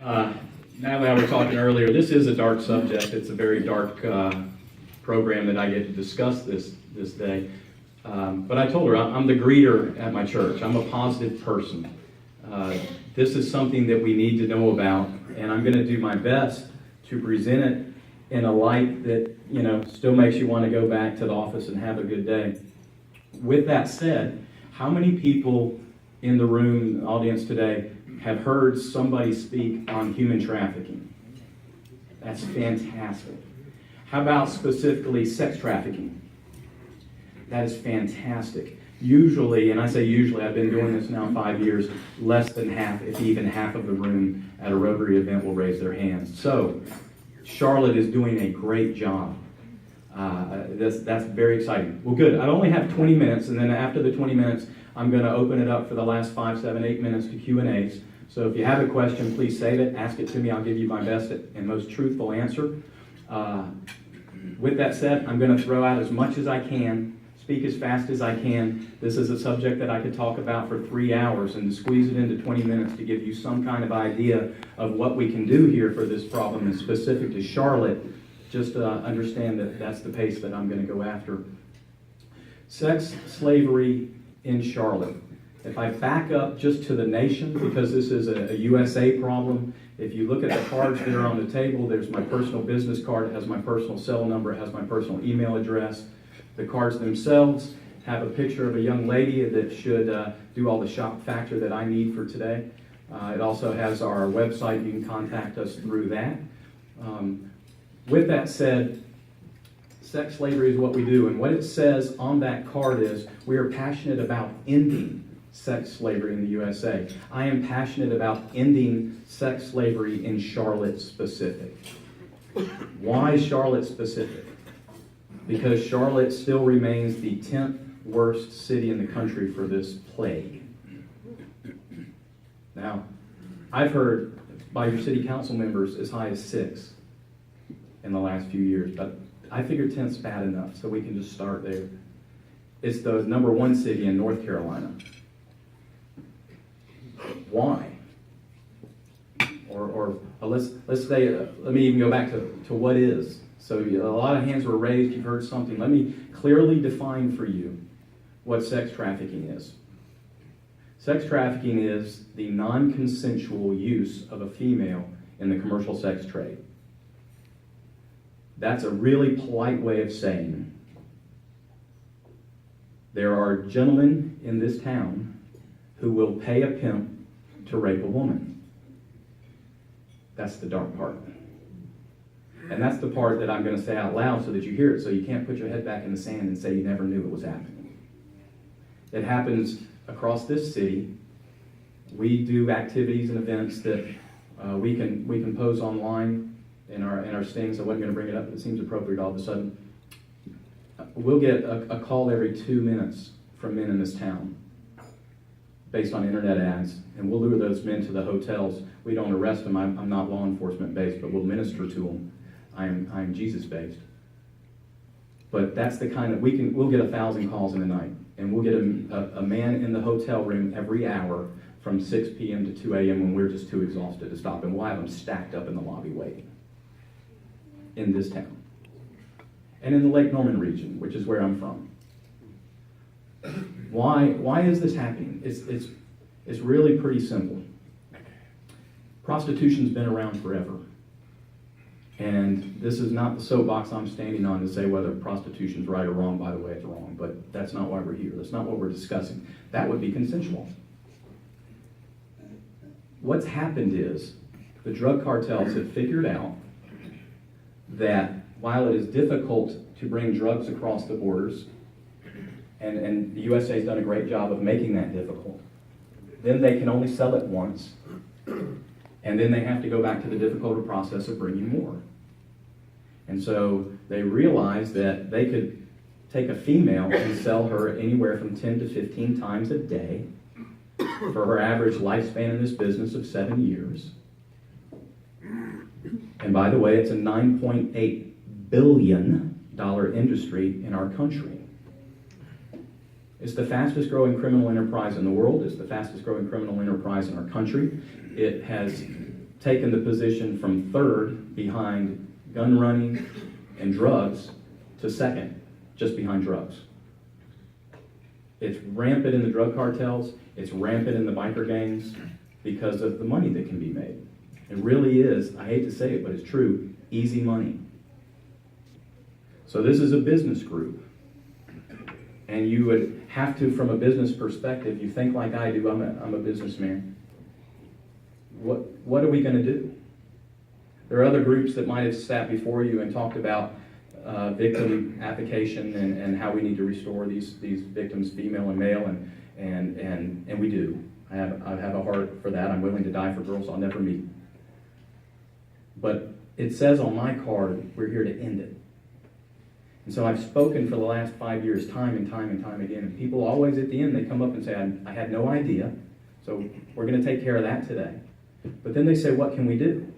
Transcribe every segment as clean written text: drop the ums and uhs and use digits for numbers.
Natalie and I were talking earlier, this is a dark subject. It's a very dark program that I get to discuss this day. But I told her, I'm the greeter at my church. I'm a positive person. This is something that we need to know about, and I'm going to do my best to present it in a light that, still makes you want to go back to the office and have a good day. With that said, how many people in the room, audience today, have heard somebody speak on human trafficking? That's fantastic. How about specifically sex trafficking? That is fantastic. Usually, and I say usually, I've been doing this now 5 years, less than half, if even half of the room at a Rotary event will raise their hands. So, Charlotte is doing a great job. That's very exciting. Well, good. I only have 20 minutes, and then after the 20 minutes, I'm going to open it up for the last 5, 7, 8 minutes to Q&As. So if you have a question, please save it, ask it to me. I'll give you my best and most truthful answer. With that said, I'm going to throw out as much as I can, speak as fast as I can. This is a subject that I could talk about for 3 hours and squeeze it into 20 minutes to give you some kind of idea of what we can do here for this problem. And specific to Charlotte, just understand that that's the pace that I'm going to go after. Sex slavery in Charlotte. If I back up just to the nation, because this is a USA problem, if you look at the cards that are on the table, there's my personal business card. It has my personal cell number. It has my personal email address. The cards themselves have a picture of a young lady that should do all the shop factor that I need for today. It also has our website. You can contact us through that. With that said, sex slavery is what we do, and what it says on that card is we are passionate about ending sex slavery in the USA. I am passionate about ending sex slavery in Charlotte specific. Why Charlotte specific? Because Charlotte still remains the 10th worst city in the country for this plague. Now, I've heard by your city council members as high as 6 in the last few years, but I figure 10's bad enough, so we can just start there. It's the number 1 city in North Carolina. Why? Or let's say, let me even go back to what is. So a lot of hands were raised, you've heard something. Let me clearly define for you what sex trafficking is. Sex trafficking is the non-consensual use of a female in the commercial sex trade. That's a really polite way of saying there are gentlemen in this town who will pay a pimp to rape a woman. That's the dark part. And that's the part that I'm going to say out loud so that you hear it, so you can't put your head back in the sand and say you never knew it was happening. It happens across this city. We do activities and events that we can post online in our stings. I wasn't going to bring it up, but it seems appropriate all of a sudden. We'll get a call every 2 minutes from men in this town based on internet ads, and we'll lure those men to the hotels. We don't arrest them. I'm not law enforcement based, but we'll minister to them. I'm Jesus based. But that's the kind of, we'll get 1,000 calls in a night, and we'll get a man in the hotel room every hour from 6 p.m. to 2 a.m. when we're just too exhausted to stop, and we'll have them stacked up in the lobby waiting in this town. And in the Lake Norman region, which is where I'm from. Why is this happening? It's really pretty simple. Prostitution's been around forever. And this is not the soapbox I'm standing on to say whether prostitution's right or wrong. By the way, it's wrong, but that's not why we're here. That's not what we're discussing. That would be consensual. What's happened is the drug cartels have figured out that while it is difficult to bring drugs across the borders, and the USA's done a great job of making that difficult, then they can only sell it once, and then they have to go back to the difficult process of bringing more. And so they realized that they could take a female and sell her anywhere from 10 to 15 times a day for her average lifespan in this business of 7 years. And by the way, it's a $9.8 billion industry in our country. It's the fastest growing criminal enterprise in the world. It's the fastest growing criminal enterprise in our country. It has taken the position from third behind gun running and drugs to second, just behind drugs. It's rampant in the drug cartels, it's rampant in the biker gangs because of the money that can be made. It really is, I hate to say it, but it's true, easy money. So this is a business group. And you would have to, from a business perspective, you think like I do, I'm a businessman. What are we going to do? There are other groups that might have sat before you and talked about victim application and how we need to restore these victims, female and male, and we do. I have a heart for that. I'm willing to die for girls I'll never meet. But it says on my card, we're here to end it. And so I've spoken for the last 5 years, time and time and time again, and people always at the end, they come up and say, I had no idea, so we're going to take care of that today. But then they say, what can we do?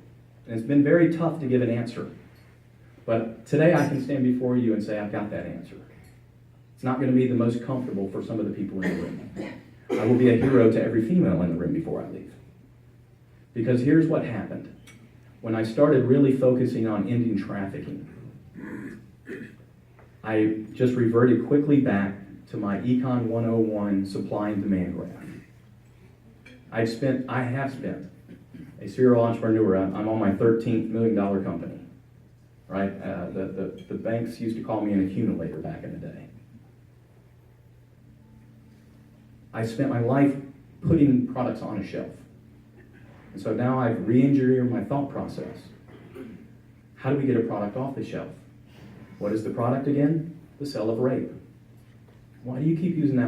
And it's been very tough to give an answer. But today I can stand before you and say, I've got that answer. It's not going to be the most comfortable for some of the people in the room. I will be a hero to every female in the room before I leave. Because here's what happened. When I started really focusing on ending trafficking, I just reverted quickly back to my Econ 101 supply and demand graph. I have spent, a serial entrepreneur, I'm on my $13th million company, right? The banks used to call me an accumulator back in the day. I spent my life putting products on a shelf. And so now I've re-engineered my thought process. How do we get a product off the shelf? What is the product again? The sale of rape. Why do you keep using that word?